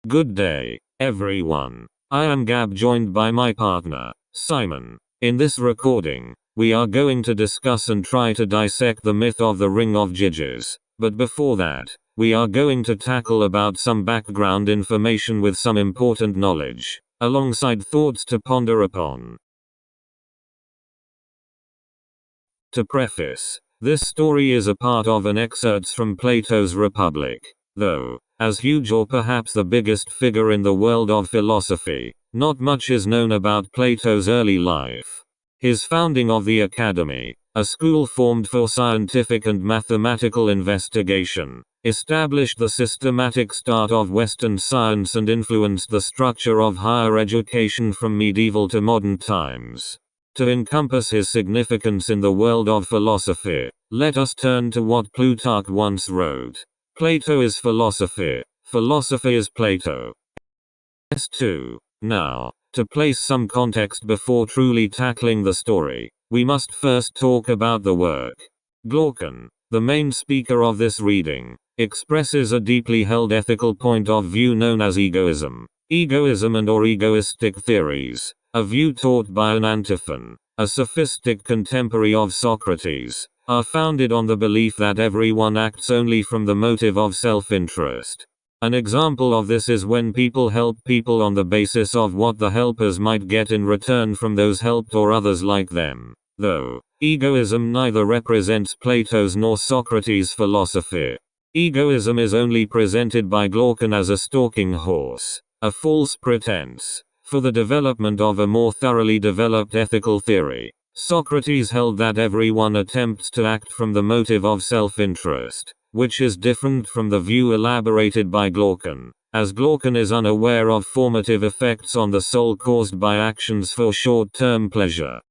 Good day, everyone. I am Gab, joined by my partner, Simon. In this recording, we are going to discuss and try to dissect the myth of the Ring of Gyges. But before that, we are going to tackle about some background information with some important knowledge, alongside thoughts to ponder upon. To preface, this story is a part of an excerpt from Plato's Republic. Though, as huge or perhaps the biggest figure in the world of philosophy, not much is known about Plato's early life. His founding of the Academy, a school formed for scientific and mathematical investigation, established the systematic start of Western science and influenced the structure of higher education from medieval to modern times. To encompass his significance in the world of philosophy, let us turn to what Plutarch once wrote. Plato is philosophy. Philosophy is Plato. S2. Now, to place some context before truly tackling the story, we must first talk about the work. Glaucon, the main speaker of this reading, expresses a deeply held ethical point of view known as egoism. Egoism and or egoistic theories, a view taught by an Antiphon, a sophistic contemporary of Socrates, are founded on the belief that everyone acts only from the motive of self-interest. An example of this is when people help people on the basis of what the helpers might get in return from those helped or others like them. Though, egoism neither represents Plato's nor Socrates' philosophy. Egoism is only presented by Glaucon as a stalking horse, a false pretense, for the development of a more thoroughly developed ethical theory. Socrates held that everyone attempts to act from the motive of self-interest, which is different from the view elaborated by Glaucon, as Glaucon is unaware of formative effects on the soul caused by actions for short-term pleasure.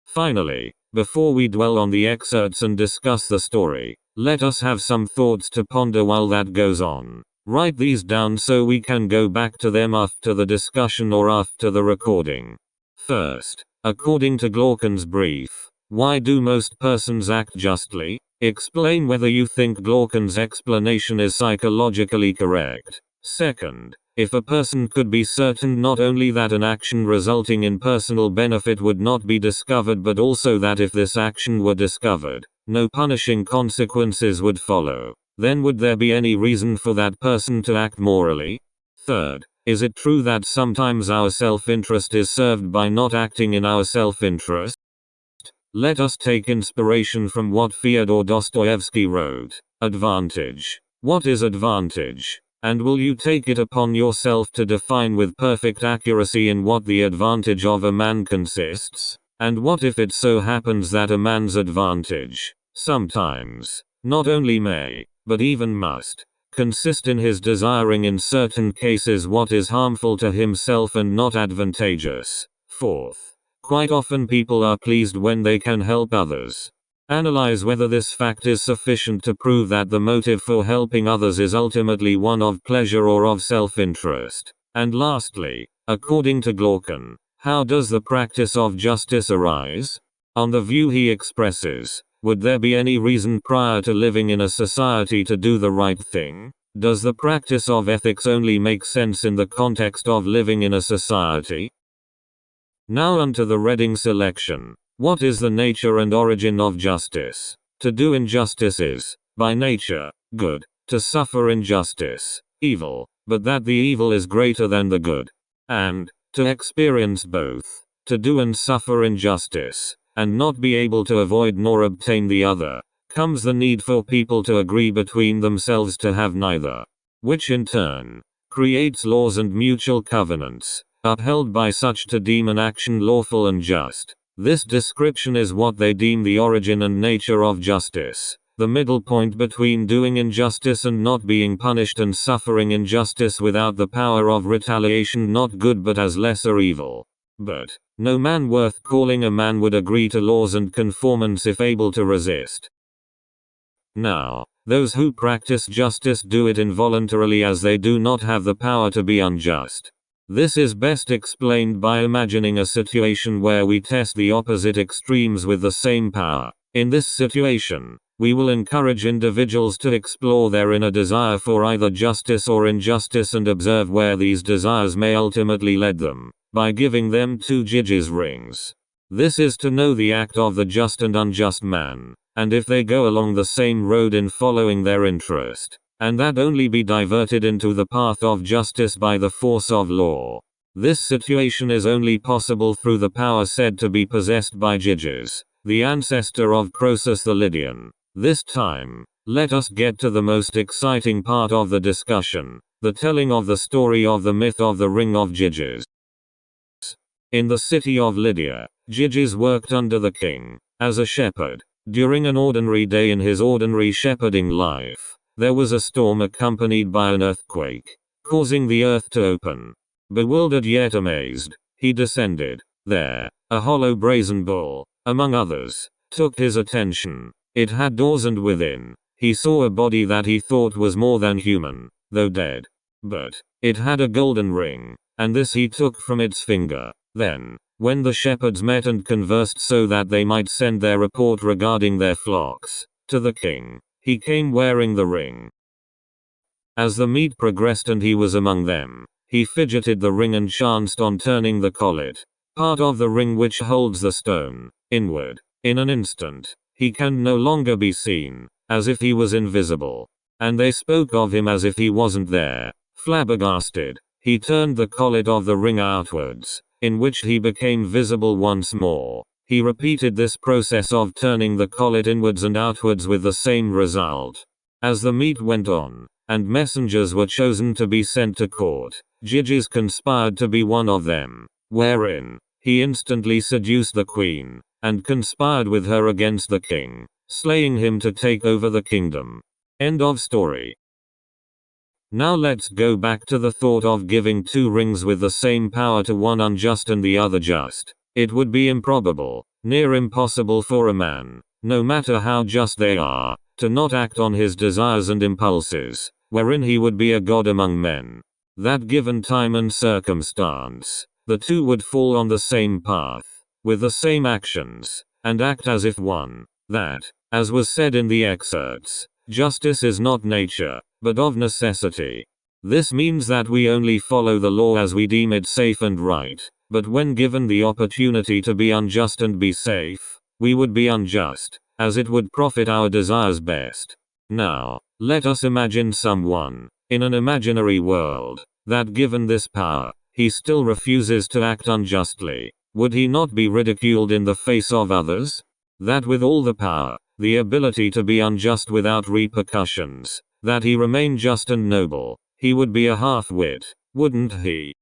Finally, before we dwell on the excerpts and discuss the story, let us have some thoughts to ponder while that goes on. Write these down so we can go back to them after the discussion or after the recording. First, according to Glaucon's brief, why do most persons act justly? Explain whether you think Glaucon's explanation is psychologically correct. Second, if a person could be certain not only that an action resulting in personal benefit would not be discovered but also that if this action were discovered, no punishing consequences would follow, then would there be any reason for that person to act morally? Third, is it true that sometimes our self-interest is served by not acting in our self-interest? Let us take inspiration from what Fyodor Dostoevsky wrote. Advantage. What is advantage? And will you take it upon yourself to define with perfect accuracy in what the advantage of a man consists? And what if it so happens that a man's advantage, sometimes, not only may, but even must, consist in his desiring in certain cases what is harmful to himself and not advantageous? Fourth, quite often people are pleased when they can help others. Analyze whether this fact is sufficient to prove that the motive for helping others is ultimately one of pleasure or of self-interest. And lastly, according to Glaucon, how does the practice of justice arise? On the view he expresses, would there be any reason prior to living in a society to do the right thing? Does the practice of ethics only make sense in the context of living in a society? Now unto the reading selection. What is the nature and origin of justice? To do injustice is, by nature, good. To suffer injustice, evil, but that the evil is greater than the good. And, to experience both, to do and suffer injustice, and not be able to avoid nor obtain the other, comes the need for people to agree between themselves to have neither, which in turn creates laws and mutual covenants, upheld by such to deem an action lawful and just. This description is what they deem the origin and nature of justice, the middle point between doing injustice and not being punished and suffering injustice without the power of retaliation, not good but as lesser evil. But, no man worth calling a man would agree to laws and conformance if able to resist. Now, those who practice justice do it involuntarily as they do not have the power to be unjust. This is best explained by imagining a situation where we test the opposite extremes with the same power. In this situation, We will encourage individuals to explore their inner desire for either justice or injustice and observe where these desires may ultimately lead them, by giving them 2 Gyges rings. This is to know the act of the just and unjust man, and if they go along the same road in following their interest, and that only be diverted into the path of justice by the force of law. This situation is only possible through the power said to be possessed by Gyges, the ancestor of Croesus the Lydian. This time, let us get to the most exciting part of the discussion, the telling of the story of the myth of the Ring of Gyges. In the city of Lydia, Gyges worked under the king, as a shepherd. During an ordinary day in his ordinary shepherding life, there was a storm accompanied by an earthquake, causing the earth to open. Bewildered yet amazed, he descended. There, a hollow brazen bull, among others, took his attention. It had doors, and within, he saw a body that he thought was more than human, though dead. But it had a golden ring, and this he took from its finger. Then, when the shepherds met and conversed so that they might send their report regarding their flocks to the king, he came wearing the ring. As the meet progressed and he was among them, he fidgeted the ring and chanced on turning the collet, part of the ring which holds the stone, inward. In an instant, he can no longer be seen, as if he was invisible. And they spoke of him as if he wasn't there. Flabbergasted, he turned the collet of the ring outwards, in which he became visible once more. He repeated this process of turning the collet inwards and outwards with the same result. As the meet went on, and messengers were chosen to be sent to court, Gyges conspired to be one of them, wherein he instantly seduced the queen, and conspired with her against the king, slaying him to take over the kingdom. End of story. Now let's go back to the thought of giving 2 rings with the same power to one unjust and the other just. It would be improbable, near impossible for a man, no matter how just they are, to not act on his desires and impulses, wherein he would be a god among men. That given time and circumstance, the 2 would fall on the same path, with the same actions, and act as if one. That, as was said in the excerpts, justice is not nature, but of necessity. This means that we only follow the law as we deem it safe and right, but when given the opportunity to be unjust and be safe, we would be unjust, as it would profit our desires best. Now, let us imagine someone, in an imaginary world, that given this power, he still refuses to act unjustly. Would he not be ridiculed in the face of others? That with all the power, the ability to be unjust without repercussions, that he remain just and noble, he would be a half-wit, wouldn't he?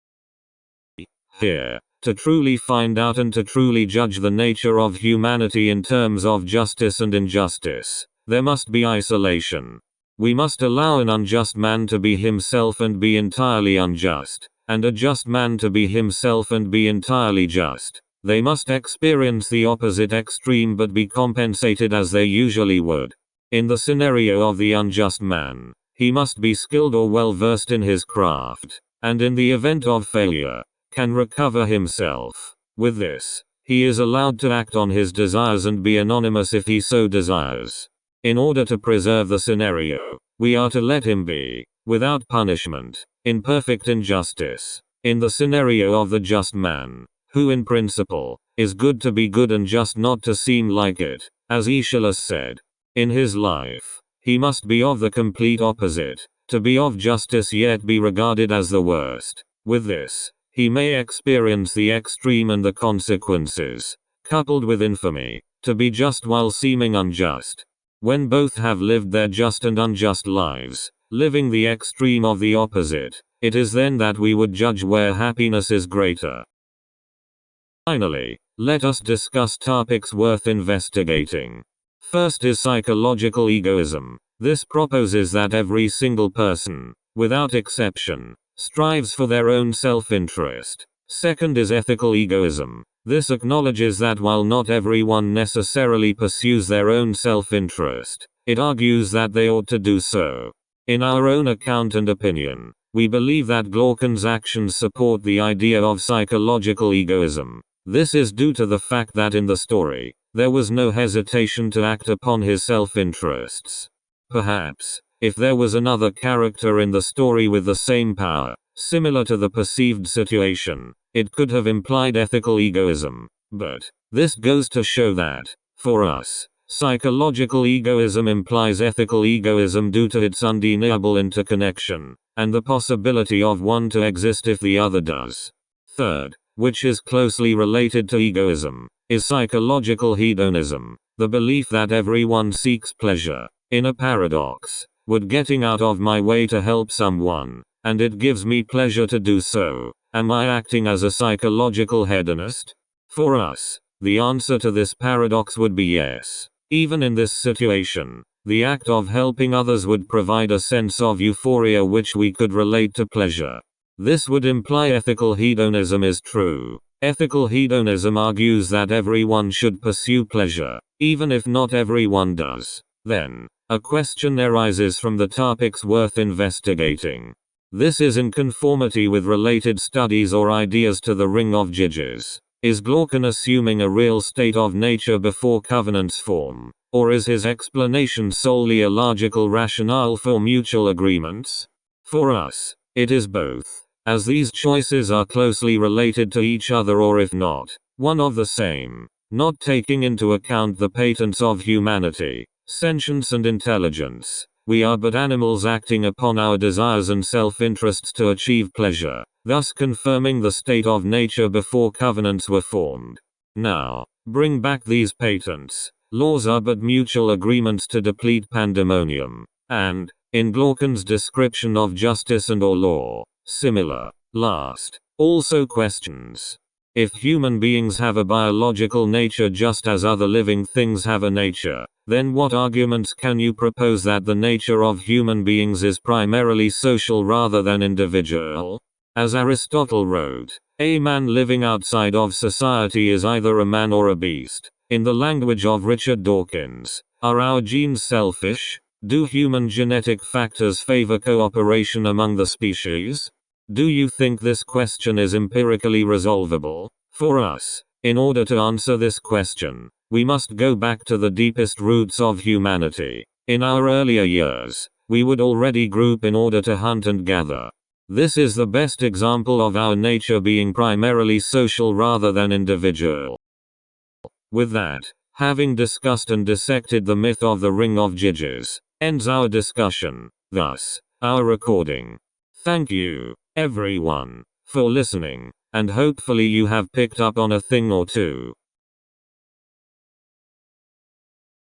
Here, to truly find out and to truly judge the nature of humanity in terms of justice and injustice, there must be isolation. We must allow an unjust man to be himself and be entirely unjust, and a just man to be himself and be entirely just. They must experience the opposite extreme but be compensated as they usually would. In the scenario of the unjust man, he must be skilled or well versed in his craft, and in the event of failure, can recover himself. With this, he is allowed to act on his desires and be anonymous if he so desires. In order to preserve the scenario, we are to let him be, without punishment, in perfect injustice. In the scenario of the just man, who in principle, is good to be good and just not to seem like it, as Aeschylus said. In his life, he must be of the complete opposite, to be of justice yet be regarded as the worst. With this, he may experience the extreme and the consequences, coupled with infamy, to be just while seeming unjust. When both have lived their just and unjust lives, living the extreme of the opposite, it is then that we would judge where happiness is greater. Finally, let us discuss topics worth investigating. First is psychological egoism. This proposes that every single person, without exception, strives for their own self-interest. Second is ethical egoism. This acknowledges that while not everyone necessarily pursues their own self-interest, it argues that they ought to do so. In our own account and opinion, we believe that Glaucon's actions support the idea of psychological egoism. This is due to the fact that in the story, there was no hesitation to act upon his self-interests. Perhaps, if there was another character in the story with the same power, similar to the perceived situation, it could have implied ethical egoism. But this goes to show that, for us, psychological egoism implies ethical egoism due to its undeniable interconnection, and the possibility of one to exist if the other does. Third, which is closely related to egoism, is psychological hedonism, the belief that everyone seeks pleasure. In a paradox, would getting out of my way to help someone, and it gives me pleasure to do so, am I acting as a psychological hedonist? For us, the answer to this paradox would be yes. Even in this situation, the act of helping others would provide a sense of euphoria which we could relate to pleasure. This would imply ethical hedonism is true. Ethical hedonism argues that everyone should pursue pleasure, even if not everyone does. Then, a question arises from the topics worth investigating. This is in conformity with related studies or ideas to the ring of Gyges. Is Glaucon assuming a real state of nature before covenants form, or is his explanation solely a logical rationale for mutual agreements? For us, it is both, as these choices are closely related to each other or if not, one of the same, not taking into account the patents of humanity, sentience and intelligence. We are but animals acting upon our desires and self-interests to achieve pleasure, thus confirming the state of nature before covenants were formed. Now, bring back these patents. Laws are but mutual agreements to deplete pandemonium. And, in Glaucon's description of justice and or law, similar. Last, also questions. If human beings have a biological nature just as other living things have a nature, then what arguments can you propose that the nature of human beings is primarily social rather than individual? As Aristotle wrote, a man living outside of society is either a man or a beast. In the language of Richard Dawkins, are our genes selfish? Do human genetic factors favor cooperation among the species? Do you think this question is empirically resolvable? For us, in order to answer this question, we must go back to the deepest roots of humanity. In our earlier years, we would already group in order to hunt and gather. This is the best example of our nature being primarily social rather than individual. With that, having discussed and dissected the myth of the ring of Gyges, ends our discussion, thus, our recording. Thank you, everyone, for listening, and hopefully you have picked up on a thing or two.